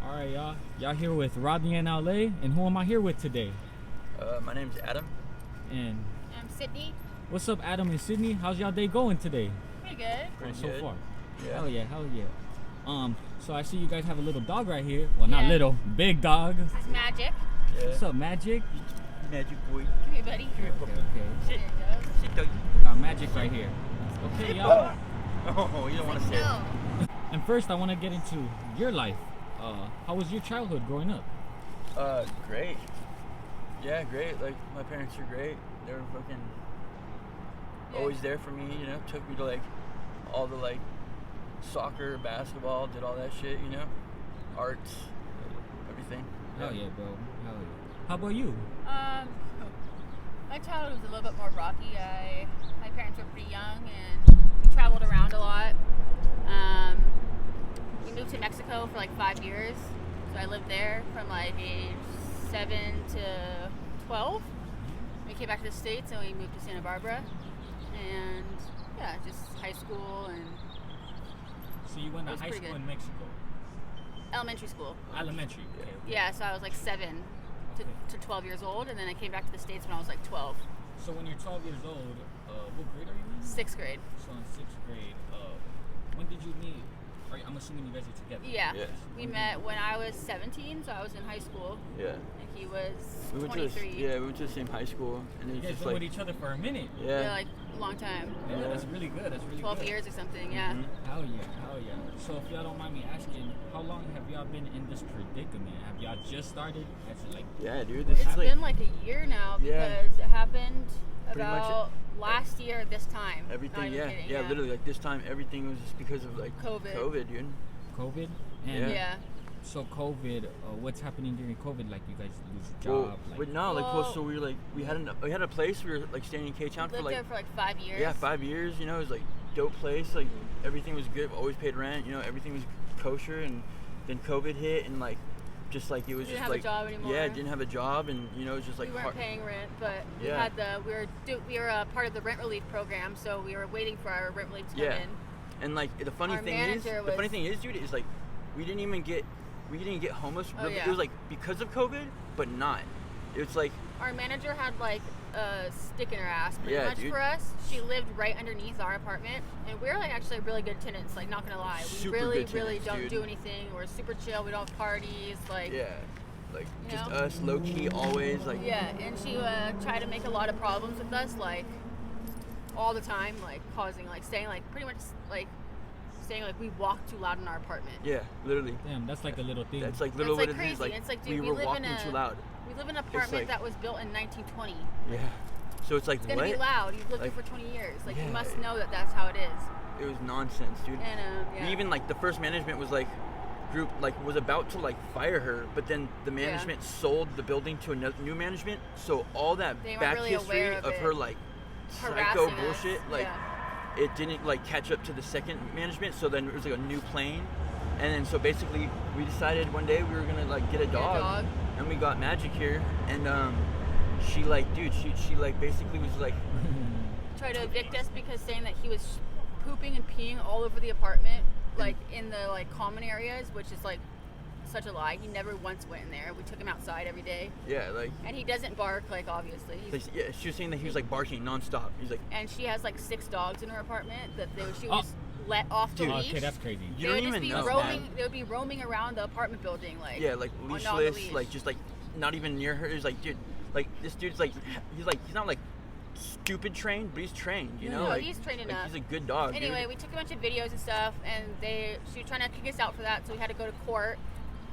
All right, y'all. Y'all here with RodneyinLA, and who am I here with today? My name's Adam. And I'm Sydney. what's up, Adam and Sydney? How's y'all day going today? Pretty good. Pretty so good. far. Yeah. Hell yeah. So I see you guys have a little dog right here. Well, not Yeah. little, big dog. This is Magic. Yeah. What's up, Magic? Magic boy. Come here, buddy. Okay. There you go. Sit doggy. We got Magic right here. Okay, y'all. Oh, you don't want to sit. No. And first, I want to get into your life. How was your childhood growing up? Great. Yeah, great. Like, my parents are great. They were fucking always there for me, you know. Took me to, like, all the, like, soccer, basketball, did all that shit, you know. Arts, everything. Hell yeah, bro. Hell yeah. How about you? My childhood was a little bit more rocky. My parents were pretty young and we traveled around a lot. We moved to Mexico for like 5 years. So I lived there from like age 7 to 12. We came back to the States and we moved to Santa Barbara. And yeah, just high school and So you went to was high pretty school good. in Mexico? elementary school. Elementary. Okay. Yeah, so I was like 7 to 12 years old, and then I came back to the States when I was like 12. So when you're 12 years old, what grade are you in? 6th grade. So in 6th grade, when did you meet? I'm assuming you guys are together. Yeah. Yes. We met when I was 17, so I was in high school, Yeah. and he was We went 23. we went to the same high school, and it You was guys just been like, with each other for a minute. Yeah, like a long time. Yeah, Yeah. that's really good. That's really 12 good. years or something, yeah. Mhm. Hell yeah. So if y'all don't mind me asking, how long have y'all been in this predicament? Have y'all just started? As like, yeah, dude, this It's is like been like a year now Yeah. because it happened Pretty much about last year this time. Not everything, even yeah, kidding, yeah, literally, like this time, everything was just because of like COVID. dude. COVID? And Yeah. so COVID, what's happening during COVID? Like you guys lose your Well, job? but no, like, Well- so we were like, we had a place, we were like staying in K-Town We for lived like, there for like 5 years. yeah, 5 years, you know, it was like dope place, like everything was good, always paid rent, you know, everything was kosher, and then COVID hit, and like, just like, it was Didn't just have a like, job anymore. yeah, didn't have a job, and you know, it was just like We weren't hard. paying rent, but Yeah. we were a part of the rent relief program, so we were waiting for our rent relief to come Yeah. in. And like the funny Our thing manager was- dude, is like we didn't get homeless. Oh, yeah. It was like because of COVID, but not. It's like Our manager had like a stick in her ass pretty Yeah, much dude. for us. She lived right underneath our apartment, and we're like actually really good tenants. Like, not gonna lie, we Super really, good really tenants, don't dude. do anything. We're super chill. We don't have parties. Like, yeah, like You just know? us, low key, always like yeah. And she tried to make a lot of problems with us, like all the time, like causing, like saying, like pretty much, like saying like we walk too loud in our apartment. yeah, literally. damn, that's like a little thing. That's like It's literally like what it is. crazy. Like It's like, dude, we we were live in walking too loud. We live in an apartment like- that was built in 1920. Yeah. So it's like It's gonna what? be loud. You've lived Like, here for 20 years. Like, yeah. you must know that that's how it is. It was nonsense, dude. And yeah. We even like the first management was like group like was about to like fire her, but then the management sold the building to a new management, so all that They weren't back really history aware of of it. her like psycho Harassing us. bullshit, like Yeah. it didn't like catch up to the second management, so then it was like a new plane, and then so basically we decided one day we were gonna like get a dog, and we got Magic here, and she like dude she like basically was like Tried to evict us because saying that he was pooping and peeing all over the apartment, like in the like common areas, which is like such a lie. He never once went in there. We took him outside every day, yeah like and he doesn't bark, like obviously. yeah, she was saying that he was like barking nonstop. He's like, And she has like 6 dogs in her apartment that she Oh. would just let off the Dude. leash. Okay, that's crazy. you They don't would just even be know, roaming. man. They would be roaming around the apartment building, like Yeah, like on the leashless, leash. like just like not even near her. It's like, dude, like this dude's like he's not like stupid trained, but he's trained, you know? No, like, he's trained like, enough. he's a good dog. Anyway, dude. we took a bunch of videos and stuff, and she was trying to kick us out for that, so we had to go to court.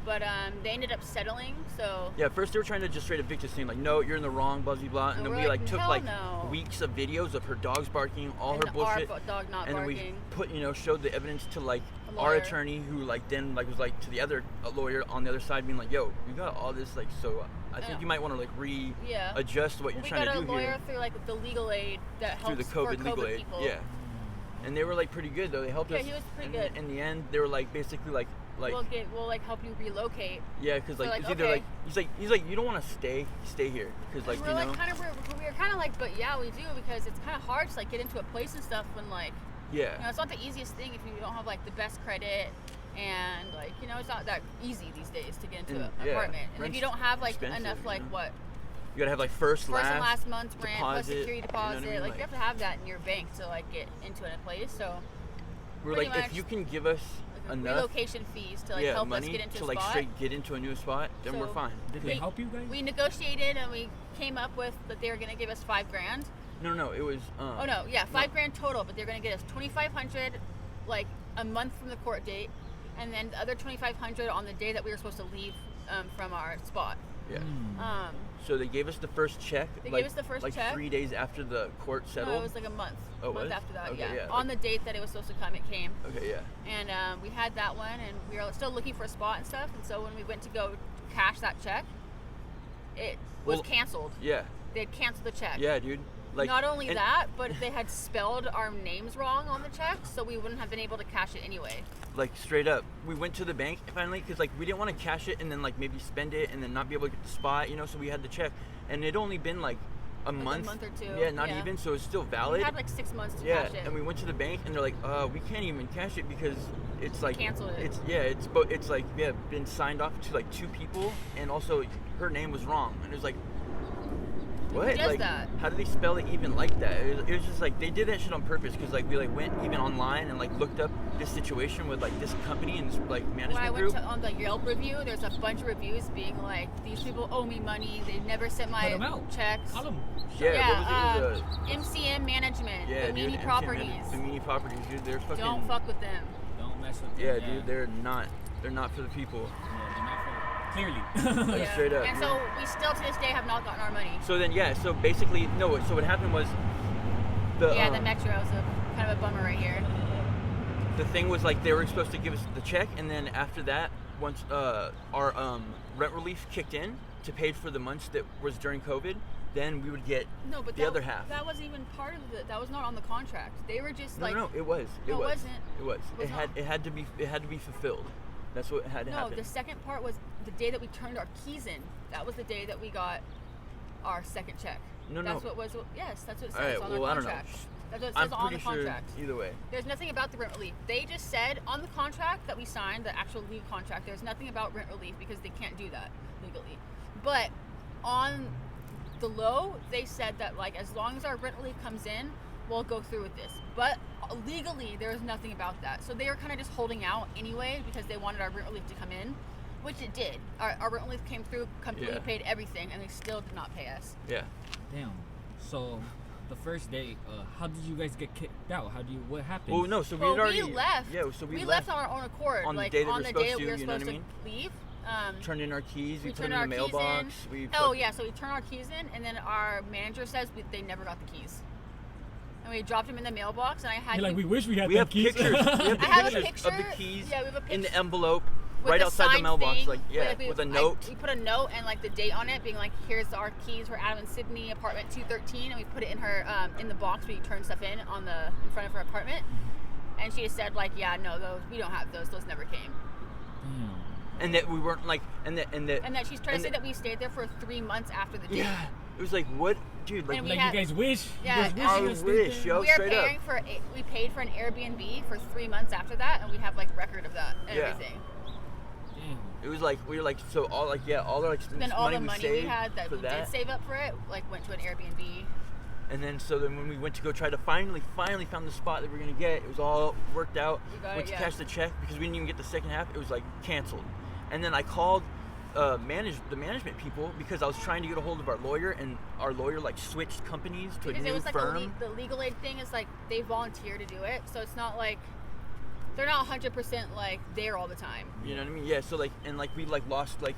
But they ended up settling, so Yeah, first they were trying to just straight evict us, saying like, no, you're in the wrong, blah blah blah, and And then we're we like, like took hell like no. weeks of videos of her dogs barking, all and her bullshit, our dog not and then we barking. put showed the evidence to like A our lawyer. attorney, who like then like was like to the other lawyer on the other side, being like, yo, you got all this, like, so I think Yeah. you might want to like Yeah. readjust what you're We trying got to a do lawyer here. through like the legal aid that Through helps the COVID for legal COVID aid, people. yeah, and they were like pretty good though. They helped Yeah, us. he was pretty and good. In the end, they were like basically like We'll like help you relocate. yeah, because like, like, it's either okay. like he's like you don't want to stay here because like we're you know like we were kind of like, but yeah, we do, because it's kind of hard to like get into a place and stuff when like yeah it's not the easiest thing if you don't have like the best credit. And like, you know, it's not that easy these days to get into And, an yeah, apartment. And if rent's you don't have like expensive, enough, you like know? what, You gotta have like first and last last month's rent plus deposit, security you know what I deposit, mean? like you have to have that in your bank to like get into a place. So we're pretty like, much if you can give us like, enough relocation fees to like help us money get into to a like spot. straight get into a new spot, then we're So- fine. Did they help you guys? We negotiated and we came up with that they were gonna give us $5,000. No, it was. Oh no, yeah, $5,000 total, but they're gonna get us $2,500 like a month from the court date, and then the other $2,500 on the day that we were supposed to leave from our spot. Yeah. Mm. So they gave us the first check. They like, gave us the first like check. 3 days after the court settled. No, it was like a month. Oh, a month was? after that, Okay, yeah. yeah, On like- the date that it was supposed to come, it came. Okay, yeah. And we had that one, and we were still looking for a spot and stuff. And so when we went to go cash that check, it was Well, canceled. Yeah. They had canceled the check. Yeah, dude. Like Not only and- that, but they had spelled our names wrong on the check, so we wouldn't have been able to cash it anyway. Like straight up, we went to the bank finally because like we didn't want to cash it and then like maybe spend it and then not be able to get the spot, you know. So we had the check, and it only been like a month. A month or two. Yeah, not even. So it's still valid. We had like 6 months to Yeah, cash it. and we went to the bank and they're like, we can't even cash it because it's like Canceled it. it's like been signed off to like 2 people, and also her name was wrong, and it was like, what? Who does Like, that? how do they spell it even like that? It was just like they did that shit on purpose because like we like went even online and like looked up this situation with like this company and this like When management I went group. to on the Yelp review, there's a bunch of reviews being like, these people owe me money. They never sent Cut 'em my out. checks. Call them. Yeah, what was it? It was MCM Management, yeah, Bimini dude, Properties. Bimini Properties, dude. They're fucking. Don't fuck with them. Don't mess with them. Yeah, dude. They're not for the people. Yeah, they're not for, clearly. Yeah. Straight up, And yeah. so we still to this day have not gotten our money. So then, yeah. So basically, no. So what happened was, the Metro is kind of a bummer right here. the thing was like they were supposed to give us the check, and then after that, once our rent relief kicked in to pay for the months that was during COVID, then we would get No, but the that, other half. that wasn't even part of it. That was not on the contract. They were just No, like, no, it was. It No, it was. wasn't. It was. It was not. It had to be fulfilled. That's what had to no. happen. The second part was the day that we turned our keys in. That was the day that we got our second check. No, That's no. what was. Yes, that's what it All says right, on well, I the don't know. contract. That's what it I'm says on pretty the sure contract. either way. There's nothing about the rent relief. They just said on the contract that we signed, the actual legal contract, there's nothing about rent relief because they can't do that legally. But on the low, they said that like as long as our rent relief comes in, we'll go through with this. But legally, there is nothing about that. So they were kind of just holding out anyway because they wanted our rent relief to come in, which it did. Our rent relief came through, completely Yeah. paid everything, and they still did not pay us. Yeah. Damn. So, the first day, how did you guys get kicked out? What happened? Well, no. So Well, we had already. we left. Yeah. So we left on our own accord. on the like day that on we're the day supposed we were to, you know what supposed I to leave. turned in our keys. We put turned them our in the keys mailbox. in. We Oh yeah, so we turned our keys in, and then our manager says they never got the keys, and we dropped them in the mailbox. And I had You're like, we wish we had We them have keys. pictures. We have I have a pictures of the picture. keys Yeah, we have a in the picture. envelope with right the outside the signed mailbox. thing, Like with a note. We put a note and like the date on it, being like, "Here's our keys for Adam and Sydney, apartment 213," and we put it in her in the box where you turn stuff in front of her apartment. And she just said like, "Yeah, no, those we don't have those. Those never came." Damn. And that we weren't like, and that And that she's trying to say that we stayed there for 3 months after the date. Yeah. It was like, what, dude? Like, And we Like, had- you guys wish? Yeah, You guys I you guys stayed wish, there? yo. We are straight up. paying we paid for an Airbnb for 3 months after that, and we have like record of that and Yeah. everything. Damn. it was like we were like so all like all our like Then all the we money we saved had that for we that. did save up for it, like went to an Airbnb. And then so then when we went to go try to finally found the spot that we were gonna get, it was all worked out. We got Went it, to yeah. cash the check because we didn't even get the second half. It was like canceled. And then I called the management people because I was trying to get a hold of our lawyer, and our lawyer like switched companies to Because a new it was like firm. the legal aid thing is like they volunteer to do it, so it's not like they're not 100% like there all the time. You know what I mean? Yeah. So like we like lost like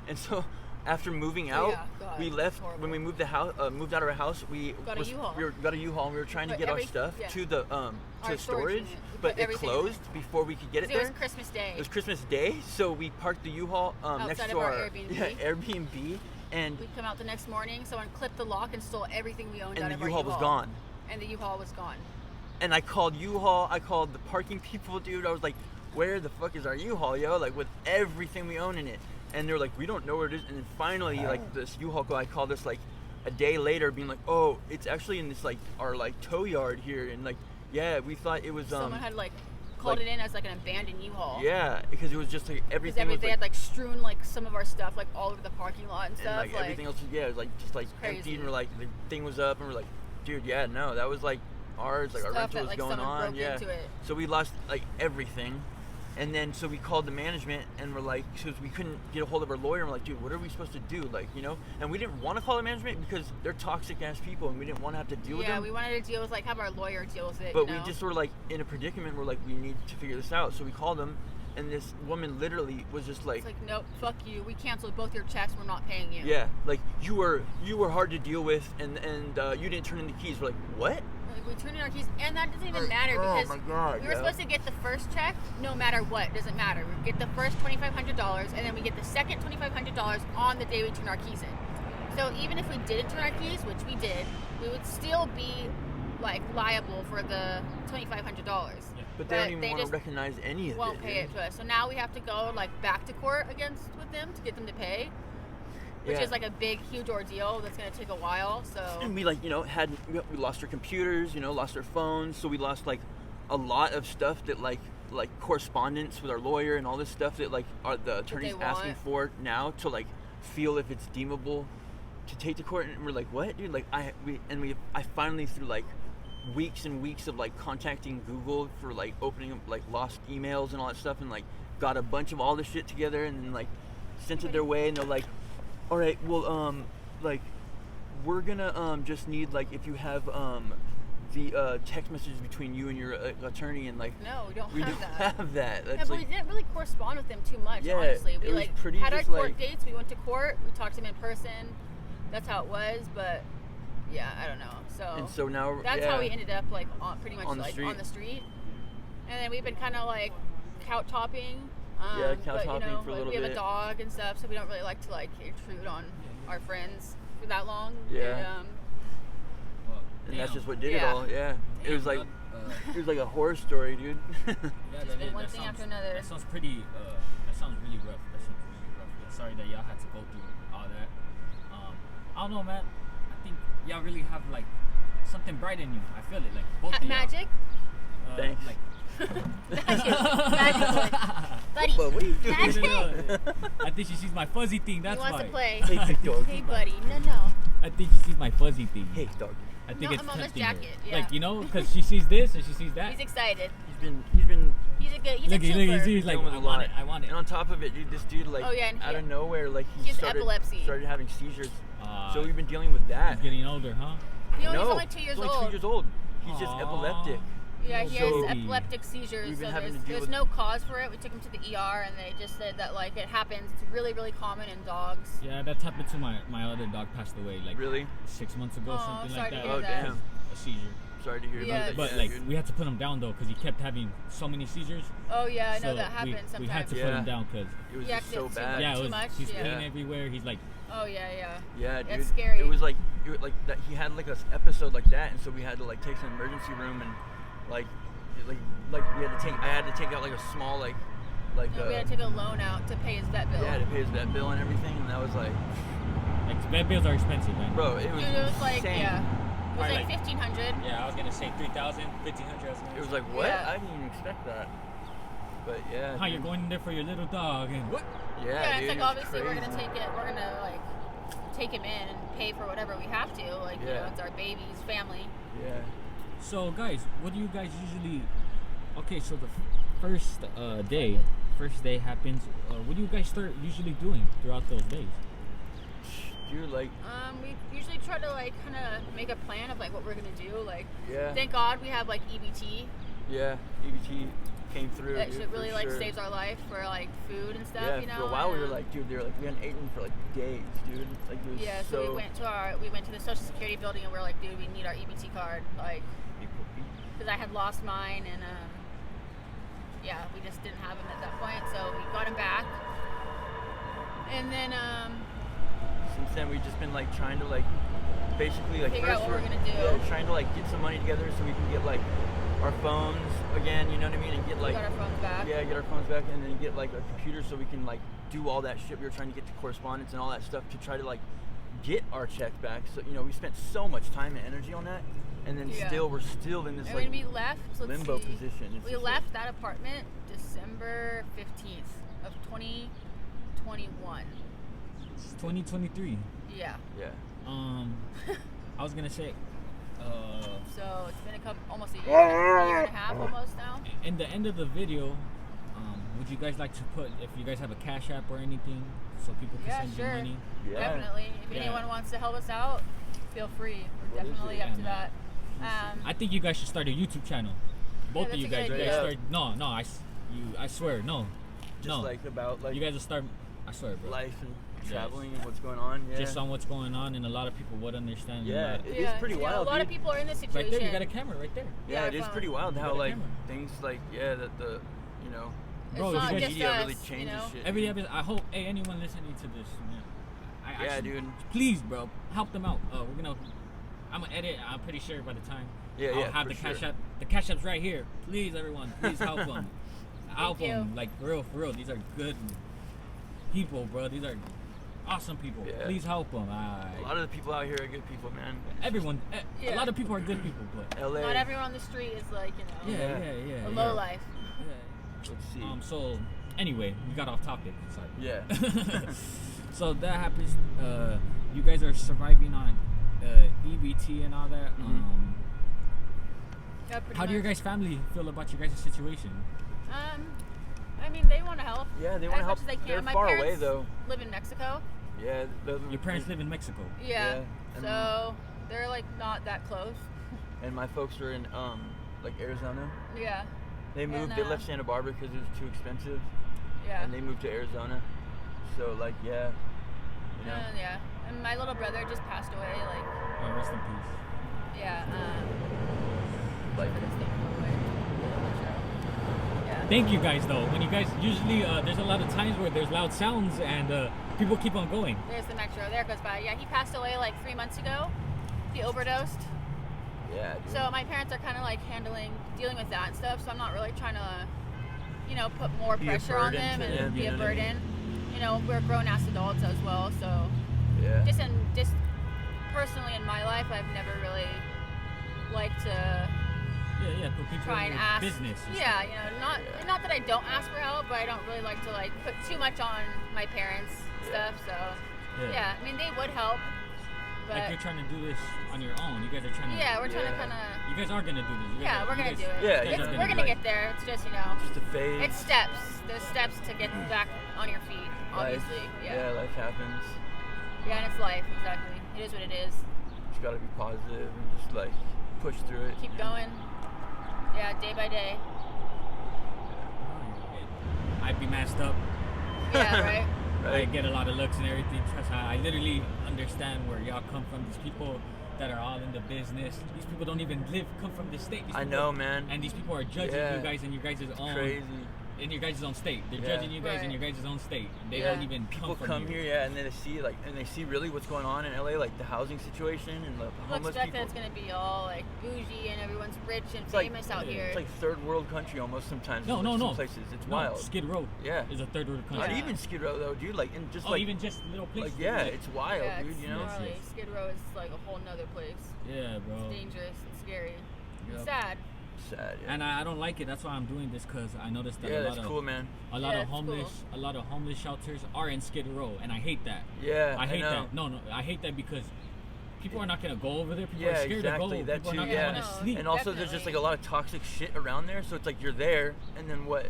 and so after moving Oh, out, yeah, God, we left horrible. when we moved moved out of our house. We Got a U-Haul. got a U-Haul. And we were trying to Put get our every- stuff yeah. to the Our storage storage, unit. We but put it everything in closed before we could get it It was there. Christmas Day. It was Christmas Day, so we parked the U-Haul next Outside to of our our Airbnb. Airbnb, and We come out the next morning, someone clipped the lock and stole everything we owned out and of the our U-Haul was gone. And the U-Haul was gone. And I called U-Haul. I called the parking people, dude. I was like, "Where the fuck is our U-Haul, yo? Like with everything we own in it." And they were like, "We don't know where it is." And then finally, like this U-Haul guy called us like a day later, being like, "Oh, it's actually in this like our like tow yard here." And like, yeah, we thought it was Someone had like called it in as like an abandoned U-Haul. Yeah, because it was just like everything was they like, had like strewn like some of our stuff like all over the parking lot and stuff. and like everything else was, yeah, it was like just like empty, and we're like, the thing was up, and we're like, dude, yeah, no, that was like ours, like Stuff our rental that, was like, going someone on, broke yeah. into it. So we lost like everything. And then, so we called the management, and we're like, because we couldn't get a hold of our lawyer, and we're like, dude, what are we supposed to do? Like, you know? And we didn't want to call the management because they're toxic-ass people, and we didn't want to have to deal with them. Yeah, we wanted to deal with, like, have our lawyer deal with it, But you know? we just were, like, in a predicament. We're like, we need to figure this out. So we called them, and this woman literally was just like... It's like, nope, fuck you. We canceled both your checks. We're not paying you. Yeah, like, you were hard to deal with, and you didn't turn in the keys. We're like, what? Like, we turned in our keys, and that doesn't even matter because my God, we were supposed to get the first check no matter what. It doesn't matter. We get the first $2,500, and then we get the second $2,500 on the day we turn our keys in. So even if we didn't turn our keys, which we did, we would still be like liable for the $2,500. Yeah. But they don't even want to recognize any of it. Won't pay it to us. So now we have to go like back to court with them to get them to pay. Which is like a big, huge ordeal that's going to take a while, so... And we, like, you know, we lost our computers, you know, lost our phones, so we lost, like, a lot of stuff that, like correspondence with our lawyer and all this stuff that, like, the attorney's asking for now to, like, feel if it's deemable to take to court. And we're like, what, dude? Like, I finally, through, like, weeks and weeks of, like, contacting Google for, like, opening up, like, lost emails and all that stuff, and, like, got a bunch of all this shit together and then, like, sent it their way, and they're like, all right, well, like, we're gonna just need, like, if you have the text messages between you and your attorney, and like, no, we don't have that. That's yeah, but like, we didn't really correspond with them too much, yeah, honestly. We it was like pretty had our just, court like, dates. We went to court. We talked to them in person. That's how it was. But yeah, I don't know. and so now that's how we ended up like pretty much on the like street. on the street. And then we've been kind of like couch hopping. Couch hopping for a little we have bit. a dog and stuff, so we don't really like to like intrude on our friends for that long. Yeah. And, and that's just what did it Yeah. all. Yeah, it Damn, was like that, it was like a horror story, dude. Yeah, Just been one thing after another. That sounds pretty. That sounds really rough. Yeah, sorry that y'all had to go through all that. I don't know, man. I think y'all really have like something bright in you. I feel it, like both of y'all. Magic. Thanks. Like, Magic. Buddy. But what are you doing? Magic. I think she sees my fuzzy thing. That's He wants why. to play. Hey, big dog. Hey, buddy. No. I think she sees my fuzzy thing. Hey, dog. I think No, it's I'm on this tempting her. jacket, yeah. Like, you know, because she sees this and she sees that. He's excited. He's been He's a good. He's Look, a trooper. he's like, dealing with I a want lot. it. I want it. And on top of it, dude, this dude, like, Oh, yeah, and out he- of nowhere, like, he has started epilepsy. having seizures. So we've been dealing with that. He's getting older, huh? He's No, only 2 years he's only old. 2 years old. He's just Aw. epileptic. Yeah, he So- has epileptic seizures. We've been So having to deal there's with- no cause for it. We took him to the ER, and they just said that like it happens. It's really, really common in dogs. Yeah, that's happened to my other dog. Passed away like Really? 6 months ago, Oh, something sorry like to that. hear Oh, that. damn. A seizure. Sorry to hear Yeah. about that. But yeah, like dude. we had to put him down though because he kept having so many seizures. Oh yeah, I know So that happens sometimes. we had to put Yeah. him down because It was Yeah, just so it's too bad. yeah, it Too was much? he's Yeah. pain everywhere. He's like, Oh yeah. Yeah, dude. That's scary. It was like that. He had like an episode like that, and so we had to like take to the emergency room, and like we had to take. I had to take out like a small like. No, we had to take a loan out to pay his vet bill. Yeah, to pay his vet bill and everything, and that was like, vet bills are expensive, man. bro, it was Dude, it was like insane. yeah, it was Probably like like- 1,500. Yeah, I was gonna say 3,000, 1,500. It was like what? Yeah. I didn't even expect that. But yeah. How dude. you're going in there for your little dog and what? Yeah, Yeah, dude, it's like it was obviously we're gonna crazy. take it. We're gonna like take him in and pay for whatever we have to. Like you Yeah. know, it's our baby's family. Yeah. So guys, what do you guys usually? Okay, so the first day happens. What do you guys start usually doing throughout those days? Dude, like, We usually try to like kind of make a plan of like what we're gonna do. Like, yeah. thank God we have like EBT. Yeah, EBT came through. That dude, shit for really like sure. saves our life for like food and stuff. Yeah, you know. for a while we were and, like, dude, we hadn't eaten for like days, dude. Like it was yeah, so. so we went to the Social Security building and we are like, dude, we need our EBT card, like, because I had lost mine and yeah, we just didn't have him at that point, so we got him back, and then Since then, we've just been like trying to like, basically like Figure out first what we're gonna do. Yeah, trying to like get some money together so we can get like our phones again. You know what I mean? And get we like got our phones back. yeah, get our phones back, and then get like a computer so we can like do all that shit. We were trying to get to correspondence and all that stuff to try to like get our check back. So we spent so much time and energy on that, and then Yeah. still we're still in this I like mean, we left. Let's limbo see. position. It's We just left that apartment December 15th of 2021. It's 2023. Yeah. Yeah. I was gonna say, So it's been almost a year and a half almost now. in the end of the video, would you guys like to put, if you guys have a Cash App or anything, so people can Yeah, send sure. you money? Yeah. Definitely. If Yeah. anyone wants to help us out, feel free. We're What is definitely it? up Yeah, to man. that. I think you guys should start a YouTube channel. Both of that's you a guys. good You guys idea. start. No, I swear, no. Just no. like about like You guys will start. I swear, bro. life and Yes. traveling and what's going on. Yeah. Just on what's going on, and a lot of people would understand. Yeah, that. it is pretty you know, wild. a lot dude. of people are in this Right situation. there, you got a camera right there. Yeah, it is phone. pretty wild You how got a like camera. things like that the you know It's Bro, not you guys- just media us, really you changes know? shit. Every episode, I hope, hey, anyone listening to this, man, Yeah, dude. please, bro, help them out. I'm gonna edit. I'm pretty sure by the time Yeah, I'll yeah, have for the Cash sure. App. The Cash App's right here. Please, everyone, please help them. Help you. them, like for real. These are good people, bro. These are awesome people. Yeah. Please help them. A lot of the people out here are good people, man. Everyone, Yeah. a lot of people are good people, but LA. Not everyone on the street is like, you know, yeah. a low life. Let's see. So anyway, we got off topic. Sorry. Yeah. So that happens. You guys are surviving on EBT and all that. Mhm. Yeah, pretty How do your much. guys' family feel about your guys' situation? I mean, they want to help. Yeah, they wanna as help. much as they can. They're My far parents away, though. live in Mexico. Yeah. Your parents live in Mexico. Yeah. and- So they're like not that close. And my folks are in like Arizona. Yeah. They moved. And, They left Santa Barbara because it was too expensive, Yeah. and they moved to Arizona. So like yeah, you know. Yeah. And my little brother just passed away. Like, Oh, rest in peace. yeah. Like for this thing away. Yeah. Thank you guys though. When you guys usually there's a lot of times where there's loud sounds and people keep on going. There's the metro. There it goes by. Yeah, he passed away like 3 months ago. He overdosed. yeah. Dude. So my parents are kind of like dealing with that and stuff. So I'm not really trying to, you know, put more Be a pressure on burden them to and them, be you a know what I burden. You know, we're grown ass adults as well. So yeah. just personally in my life, I've never really liked to Yeah, put people try in and your ask. business. and Yeah, you know, Yeah. not that I don't ask for help, but I don't really like to like put too much on my parents Yeah. stuff. So stuff. yeah, I mean they would help, but Like you're trying to do this on your own. You guys are trying to. yeah, we're trying to Yeah. kind of. You guys are gonna do this. You guys Yeah, are- we're you gonna guys- do it. Yeah, It's- you know, we're gonna like- get there. It's just, you know, Just a phase. it's steps. There's steps to get back on your feet. Obviously, Life, yeah. life happens. Yeah, and it's life. Exactly. It is what it is. Just gotta be positive and just like push through it. Keep going. Yeah, day by day. I'd be messed up. Yeah, right. I Right. get a lot of looks and everything. Trust me, I literally understand where y'all come from. These people that are all in the business. These people don't even come from the state. These I people- know, man. And these people are judging Yeah. you guys in your guys' own Crazy. in your guys' own state. They're Yeah. judging you guys in your guys' own state. They Yeah. don't even People from come here. here, yeah, and then they see really what's going on in LA, like the housing situation and the People homeless expect people. that it's gonna be all like bougie and everyone's rich and It's like- famous out yeah, here. It's like third world country almost sometimes. No, in no, some no. places. It's No, wild. Skid Row Yeah. is a third world country. Not Yeah. even Skid Row though, dude. Like in just Oh, like even just little places. like yeah, it's wild, yeah, dude. it's You know. Yes, gnarly. yes. Skid Row is like a whole nother place. Yeah, bro. It's dangerous. It's scary. Yep. It's sad. Sad. Yeah. And I don't like it. That's why I'm doing this, because I noticed that Yeah, a that's lot of cool, man. a lot Yeah, of it's homeless shelters are in Skid Row, and I hate that. Yeah, I hate know. that. No, I hate that because people are not gonna go over there. People Yeah, are scared exactly, to go. that People are too, not yeah. gonna want No, to sleep. And also, there's just like a lot of toxic shit around there. So it's like you're there, and then what?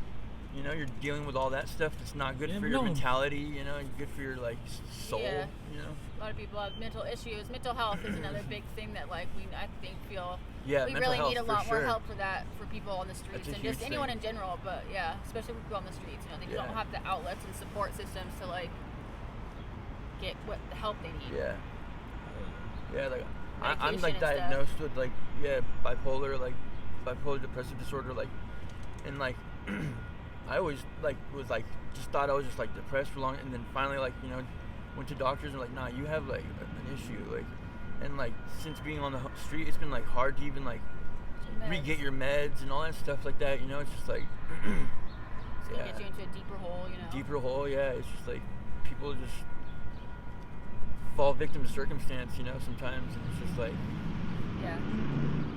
You know, you're dealing with all that stuff that's not good Yeah, for your no. mentality. You know, good for your like soul. Yeah. You know. A lot of people have mental issues. Mental health is another big thing that like I think feel Yeah, we mental really health need a for lot more sure. help for that for people on the streets That's a and just huge anyone thing. in general. But yeah, especially for people on the streets, you know, they Yeah. don't have the outlets and support systems to like get what the help they need. Yeah. Yeah, like I'm Medication like and stuff. diagnosed with like bipolar depressive disorder, like, and like I always like was like just thought I was just like depressed for long, and then finally like went to doctors and like, nah, you have like an issue, like, and like since being on the street, it's been like hard to even like Meds. re-get your meds and all that stuff like that. You know, it's just like It's gonna yeah. get you into a deeper hole, you know. Deeper hole, yeah. It's just like people just fall victim to circumstance, you know, sometimes, and it's just like Yeah.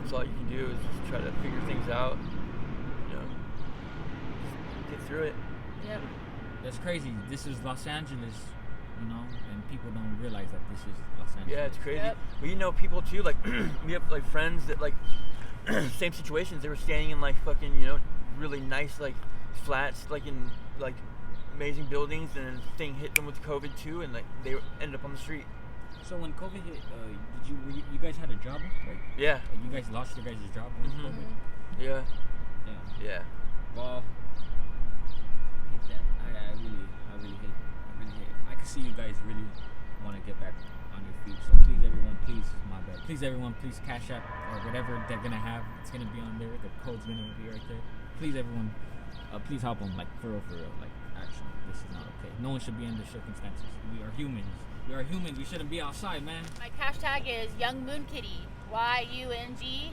That's all you can do is just try to figure things out. You know, just get through it. Yep. That's crazy. This is Los Angeles, you know, and people don't realize that this is Los Angeles. Yeah, it's crazy. Yep. But you know, people too, like, we have like friends that like, same situations. They were staying in like fucking, you know, really nice like flats, like in like amazing buildings, and then the thing hit them with COVID too, and like they ended up on the street. So when COVID hit, you guys had a job, right? Yeah. And you guys lost your guys' job when COVID? Yeah. Yeah. Yeah. Well, I hate that. I really hate. I can see you guys really want to get back on your feet. So please, everyone, my bad. Please, everyone, Cash App or whatever they're gonna have. It's gonna be on there. The code's gonna be right there. Please, everyone, please help them. Like for real. Like actually, this is not okay. No one should be in these circumstances. We are humans. We shouldn't be outside, man. My hashtag is yungmoonkitty. YUNGMOONKITTY.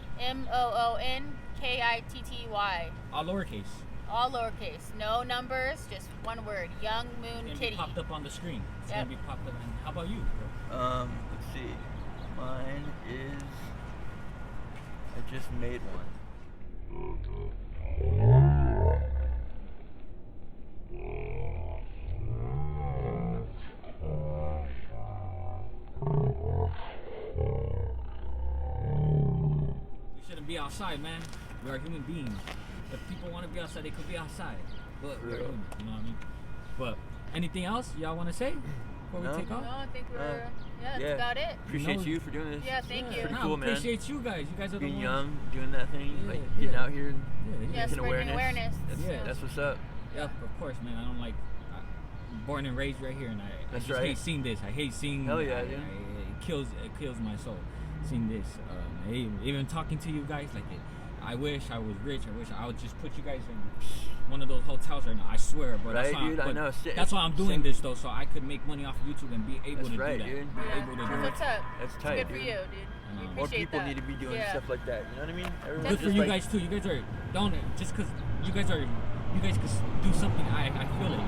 All lowercase. All lowercase. No numbers, just one word. Young Moon It's gonna Kitty. be popped up on the screen. It's Yep. gonna be popped up. And how about you, bro? Let's see. Mine is. I just made one. We shouldn't be outside, man. We are human beings. If people want to be outside, they could be outside. But we're Real. human, you know what I mean? But anything else y'all want to say before No. we take off? No, I think we're. Yeah, that's Yeah. about it. Appreciate No. you for doing this. Yeah, thank you. Pretty Nah, cool, man. appreciate you guys. You guys are Being the ones. young, doing that thing, Yeah, like getting yeah. out here and Yeah, Yeah, making spreading awareness. Yeah. That's what's up. Yep, of course, man. I don't like. Born and raised right here, and I That's just right. hate seeing this. I hate seeing. Hell yeah, I- dude. it kills my soul. Seeing this, even talking to you guys, like I wish I was rich. I wish I would just put you guys in one of those hotels right now. I swear, bro. Right, That's why dude, I know. That's why I'm doing Same. this though, so I could make money off of YouTube and be able That's to right, do that. dude. Be Yeah. able to do That's it. what's up. That's It's tight, good for dude. you, dude. We More More appreciate people that. need to be doing Yeah. stuff like that. You know what I mean? Everyone's Good for just you like, guys too. You guys are don't just because you guys could do something. I feel it.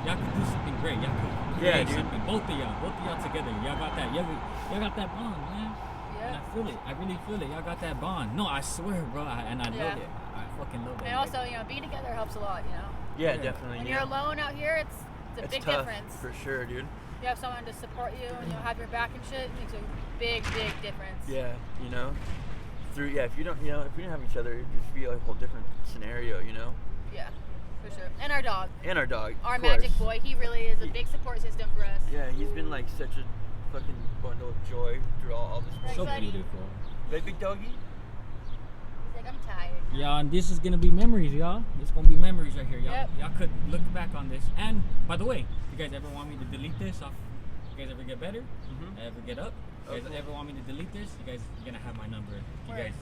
Y'all could do something great. Y'all could Yeah, create dude. something. Both of y'all together. Y'all got that. Y'all got that bond, man. And Yeah. I feel it. I really feel it. Y'all got that bond. No, I swear, bro. And I Yeah. love it. I fucking love it. And also, being together helps a lot, yeah, Yeah. definitely. When yeah. you're alone out here, it's a It's big tough, difference. for sure, dude. You have someone to support you and have your back and shit. It makes a big difference. Yeah, if you don't, if we didn't have each other, it'd just be a whole different scenario, Yeah, for sure. And our dog, And our dog, our of magic course. boy, he really is a big support system for us. Yeah, he's been like such a fucking bundle of joy through all this. Right, So buddy? beautiful. Right, big doggy? He's like, I'm tired. Yeah, and this is gonna be memories, y'all. This gonna be memories right here, y'all. Yep. Y'all could look back on this. And by the way, you guys ever want me to delete this off? You guys ever get better? Mm-hmm. Ever get up? You guys Okay. ever want me to delete this? You guys are gonna have my number. You Word. guys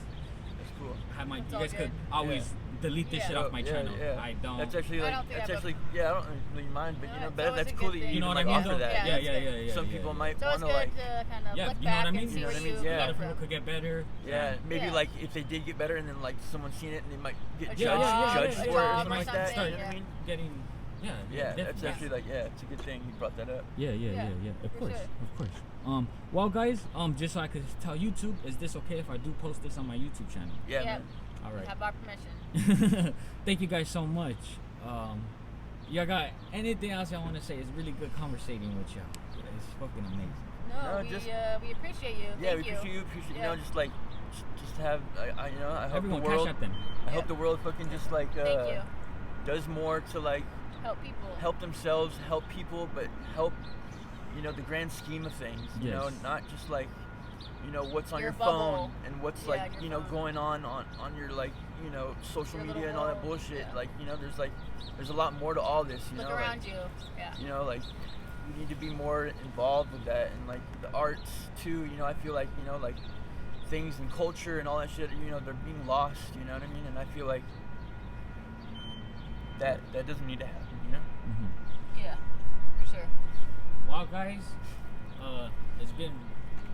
That's cool. have my. It's You all guys could good. always delete this Yeah. shit off my yeah, channel. Yeah. I don't. That's actually I like, don't think that's I have a- actually, yeah, I don't really mind, but No, you know, it's but always that's a cool good that thing. you You know even what I like mean? offer Though? that. Yeah, Yeah. Some people might So it's want good to like, to kind of Yeah, look you know what back I mean? and see You know where what I mean? you Yeah. A lot of came people from. could get better. yeah, maybe Yeah. like if they did get better and then like someone's seen it and they might get A judged, job, judged a for it or job something or like that. something, You know what I mean? Getting. Yeah. Yeah, that's definitely. actually like, yeah, it's a good thing you brought that up. Yeah. Yeah, Of for course, sure. of course. Well, guys, just so I could tell YouTube, is this okay if I do post this on my YouTube channel? Yeah, Yeah. man. All We right. have our permission. Thank you guys so much. Y'all got anything else y'all want to say? It's really good conversating with y'all. It's fucking amazing. No, No, we just- we appreciate you. Yeah, Thank we appreciate you. Appreciate Yeah. just like, just have. I hope Everyone, the world. cash at them. I hope the world fucking just like Thank you. does more to like Help people. help themselves, help people, but help the grand scheme of things. You know, Yes. not just like what's on Your your bubble. phone and what's Yeah, like your phone. going on your like social Your media little and all that world, bullshit. yeah. Like there's a lot more to all this. Look around you. Yeah. Like we need to be more involved with that and like the arts too. I feel like like things and culture and all that shit. They're being lost. You know what I mean? And I feel like that doesn't need to happen. Mm-hmm. Yeah. For sure. Well, guys, it's been.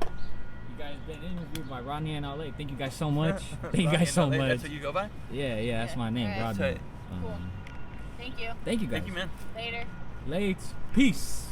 You guys been interviewed by RodneyinLA. Thank you guys so much. Thank you guys so RodneyinLA, much. That's what you go by. Yeah, that's Yeah. my name, Alright. Rodney. Tight. Cool. Thank you. Thank you guys. Thank you, man. Later. Late. Peace.